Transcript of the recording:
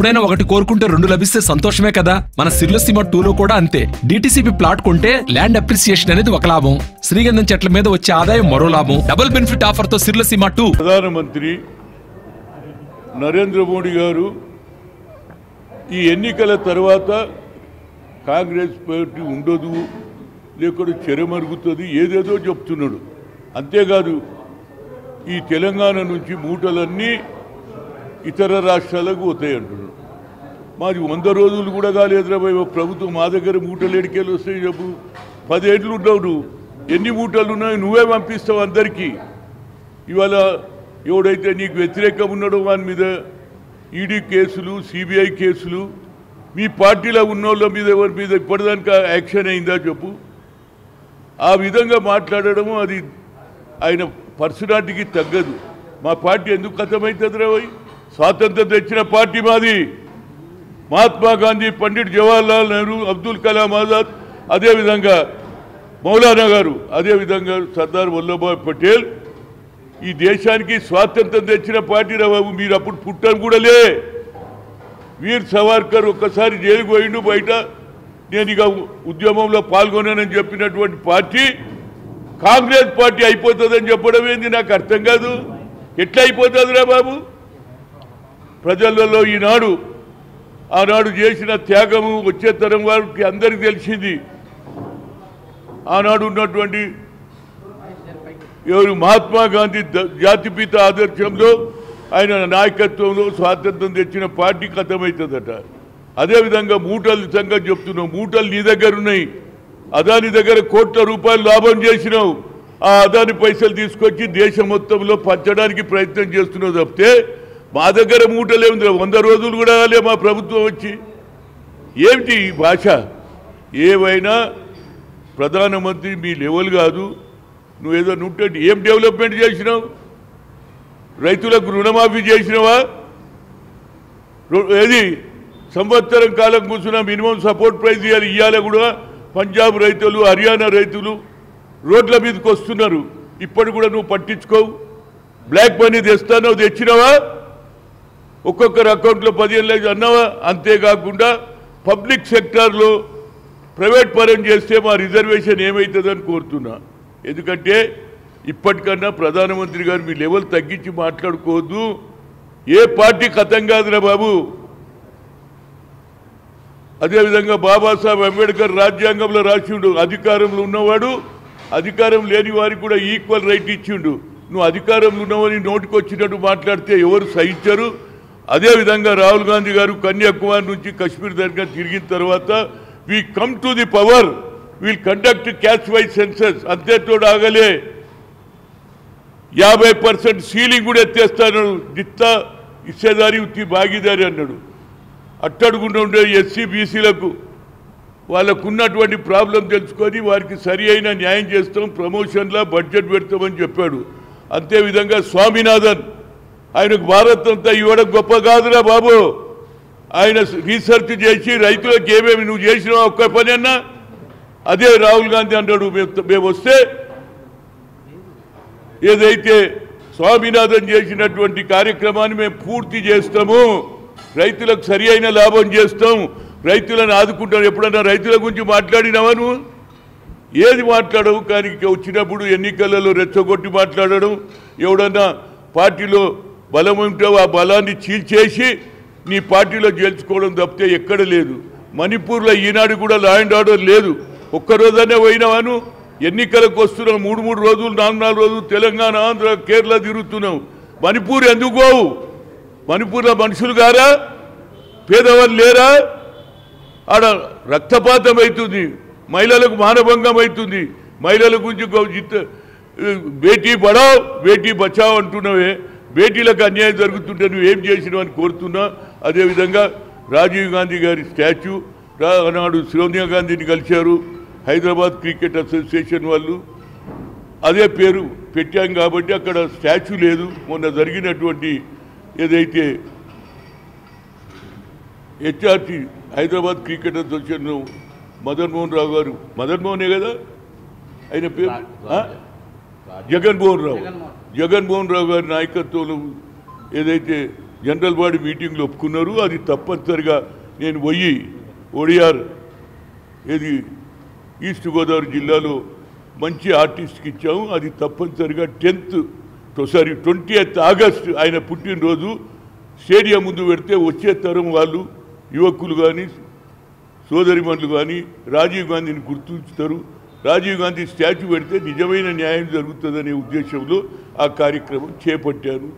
ఎప్పుడైనా ఒకటి కోరుకుంటే రెండు లభిస్తే సంతోషమే కదా. మన సిర్లసీమ 2లో కూడా అంతే. డిటిసిపి ప్లాట్ కొంటే ల్యాండ్ అప్రిసియేషన్ అనేది ఒక లాభం, శ్రీగంధం చెట్ల మీద వచ్చే ఆదాయం మరో లాభం. డబుల్ బెనిఫిట్ ఆఫర్ తో సిర్లసీమ 2. ప్రధానమంత్రి నరేంద్ర మోడీ గారు ఈ ఎన్నికల తర్వాత కాంగ్రెస్ పార్టీ ఉండదు, లేకపోతే చెరమరుగుతుంది, ఏదేదో చెప్తున్నాడు. అంతేకాదు ఈ తెలంగాణ నుంచి మూటలన్నీ ఇతర రాష్ట్రాలకు పోతాయి అంటున్నాడు. మాది 100 రోజులు కూడా కాలేదురా భయ ప్రభుత్వం. మా దగ్గర మూటలు ఎడికేలు వస్తాయి చెప్పు. 10 ఏళ్ళు ఉన్నావు నువ్వు, ఎన్ని మూటలు ఉన్నాయి నువ్వే పంపిస్తావు అందరికీ. ఇవాళ ఎవడైతే నీకు వ్యతిరేకం ఉన్నాడో వాని మీద ఈడీ కేసులు, సిబిఐ కేసులు, మీ పార్టీలో ఉన్నోళ్ళ మీద ఎవరి మీద ఇప్పటిదాకా యాక్షన్ అయిందా చెప్పు. ఆ విధంగా మాట్లాడడము అది ఆయన పర్సనాలిటీకి తగ్గదు. మా పార్టీ ఎందుకు ఖతమవుతుంది రా భయ్? స్వాతంత్రం తెచ్చిన పార్టీ మాది. మహాత్మా గాంధీ, పండిట్ జవహర్లాల్ నెహ్రూ, అబ్దుల్ కలాం ఆజాద్, అదేవిధంగా మౌలానా గారు, అదేవిధంగా సర్దార్ వల్లభాయ్ పటేల్ ఈ దేశానికి స్వాతంత్రం తెచ్చిన పార్టీ రా బాబు. మీరు అప్పుడు పుట్టను కూడా లే. వీర్ సవార్కర్ ఒక్కసారి జైలుకు పోయిండు, బయట నేను ఇక ఉద్యమంలో పాల్గొన్నానని చెప్పినటువంటి పార్టీ కాంగ్రెస్ పార్టీ అయిపోతుందని చెప్పడం ఏంది నాకు అర్థం కాదు. ఎట్లా అయిపోతుందిరా బాబు? ప్రజలలో ఆనాడు చేసిన త్యాగము వచ్చే తరం వారికి అందరికీ తెలిసింది. ఆనాడు ఉన్నటువంటి ఎవరు మహాత్మా గాంధీ జాతిపిత ఆదర్శంలో ఆయన నాయకత్వంలో స్వాతంత్రం తెచ్చిన పార్టీ ఖతమవుతుందట. అదేవిధంగా మూటల సంగతి చెప్తున్నావు. మూటలు నీ దగ్గర ఉన్నాయి. అదాని దగ్గర కోట్ల రూపాయలు లాభం చేసినావు. ఆ అదాని పైసలు తీసుకొచ్చి దేశం మొత్తంలో పంచడానికి ప్రయత్నం చేస్తున్నావు తప్పితే మా దగ్గర మూటలు ఏముంది? 100 రోజులు కూడా రాలే మా ప్రభుత్వం వచ్చి. ఏమిటి ఈ భాష? ఏవైనా ప్రధానమంత్రి మీ లెవెల్ కాదు. నువ్వేదో నుండి ఏం డెవలప్మెంట్ చేసినావు? రైతులకు రుణమాఫీ చేసినావా? ఏది సంవత్సరం కాలం కూర్చున్నా మినిమం సపోర్ట్ ప్రైస్ ఇవ్వాలి కూడా. పంజాబ్ రైతులు, హర్యానా రైతులు రోడ్ల మీదకి వస్తున్నారు. ఇప్పటి కూడా నువ్వు పట్టించుకోవు. Black money తెస్తానో తెచ్చినావా? ఒక్కొక్కరు అకౌంట్లో 15 లక్షలు అన్నావా? అంతేకాకుండా పబ్లిక్ సెక్టార్లో ప్రైవేట్ పరం చేస్తే మా రిజర్వేషన్ ఏమవుతుందని కోరుతున్నా. ఎందుకంటే ఇప్పటికన్నా ప్రధానమంత్రి గారు మీ లెవెల్ తగ్గించి మాట్లాడుకోవద్దు. ఏ పార్టీ ఖతం కాదురా బాబు. అదేవిధంగా బాబాసాహెబ్ అంబేద్కర్ రాజ్యాంగంలో రాసిండు, అధికారంలో ఉన్నవాడు అధికారం లేని వారికి కూడా ఈక్వల్ రైట్ ఇచ్చిండు. నువ్వు అధికారంలో ఉన్నవని నోటికి వచ్చినట్టు మాట్లాడితే ఎవరు సహించరు. అదేవిధంగా రాహుల్ గాంధీ గారు కన్యాకుమారి నుంచి కాశ్మీర్ దగ్గర తిరిగిన తర్వాత we come to the power, we'll conduct caste wise census. అంతేతో ఆగలే 50% సీలింగ్ కూడా ఎత్తేస్తాను. దిత్తా ఇచ్చేదారి ఉత్తి భాగీదారి అన్నాడు. అట్టడుగుండా ఉండే ఎస్సీ బీసీలకు వాళ్ళకున్నటువంటి ప్రాబ్లం తెలుసుకొని వారికి సరి అయిన న్యాయం చేస్తాం, ప్రమోషన్లా బడ్జెట్ పెడతామని చెప్పాడు. అంతేవిధంగా స్వామినాథన్ ఆయనకు భారత్ అంతా ఇవ్వడం గొప్ప కాదురా బాబు. ఆయన రీసెర్చ్ చేసి రైతులకు ఏమేమి నువ్వు చేసినావు ఒక్క పని అన్నా. అదే రాహుల్ గాంధీ అన్నాడు, మేము వస్తే ఏదైతే స్వామినాథన్ చేసినటువంటి కార్యక్రమాన్ని మేము పూర్తి చేస్తాము, రైతులకు సరి అయిన లాభం చేస్తాం, రైతులను ఆదుకుంటాం. ఎప్పుడన్నా రైతుల గురించి మాట్లాడినావా నువ్వు? ఏది మాట్లాడవు. కానీ వచ్చినప్పుడు ఎన్నికలలో రెచ్చగొట్టి మాట్లాడడం, ఎవడన్నా పార్టీలో బలం ఉంటే ఆ బలాన్ని చీల్చేసి నీ పార్టీలో గెలుచుకోవడం తప్పితే ఎక్కడ లేదు. మణిపూర్లో ఈనాడు కూడా లా అండ్ ఆర్డర్ లేదు. ఒక్కరోజనే పోయినావాను. ఎన్నికలకు వస్తున్నావు, 3 రోజులు 4 రోజులు తెలంగాణ, ఆంధ్ర, కేరళ తిరుగుతున్నావు. మణిపూర్ ఎందుకు పోవు? మణిపూర్లో మనుషులు గారా? పేదవాళ్ళు లేరా? ఆడ రక్తపాతం అవుతుంది, మహిళలకు మానభంగం అవుతుంది. మహిళల గురించి బేటీ పడావ్ బేటీ బచావ్ అంటున్నావే. బేటీలకు అన్యాయం జరుగుతుంటే నువ్వేం చేసినావు అని కోరుతున్నా. అదేవిధంగా రాజీవ్ గాంధీ గారి స్టాచ్యూ ఆనాడు సోనియా గాంధీని కలిశారు హైదరాబాద్ క్రికెట్ అసోసియేషన్ వాళ్ళు. అదే పేరు పెట్టాం కాబట్టి అక్కడ స్టాచ్యూ లేదు. మొన్న జరిగినటువంటి ఏదైతే HRT Hyderabad cricket association Madan Mohan Rao గారు, మదన్ మోహనే కదా ఆయన పేరు, జగన్మోహన్ రావు గారి నాయకత్వంలో ఏదైతే జనరల్ బాడీ మీటింగ్లో ఒప్పుకున్నారు. అది తప్పనిసరిగా నేను పోయి ఒడియార్ ఏది ఈస్ట్ గోదావరి జిల్లాలో మంచి ఆర్టిస్ట్కి ఇచ్చాము. అది తప్పనిసరిగా 20th ఆగస్టు ఆయన పుట్టినరోజు స్టేడియం ముందు పెడితే వచ్చే తరం వాళ్ళు యువకులు కానీ సోదరిమణులు కానీ రాజీవ్ గాంధీని గుర్తుంచుతారు. రాజీవ్ గాంధీ స్టాచ్యూ పెడితే నిజమైన న్యాయం జరుగుతుందనే ఉద్దేశంలో ఆ కార్యక్రమం చేపట్టాను.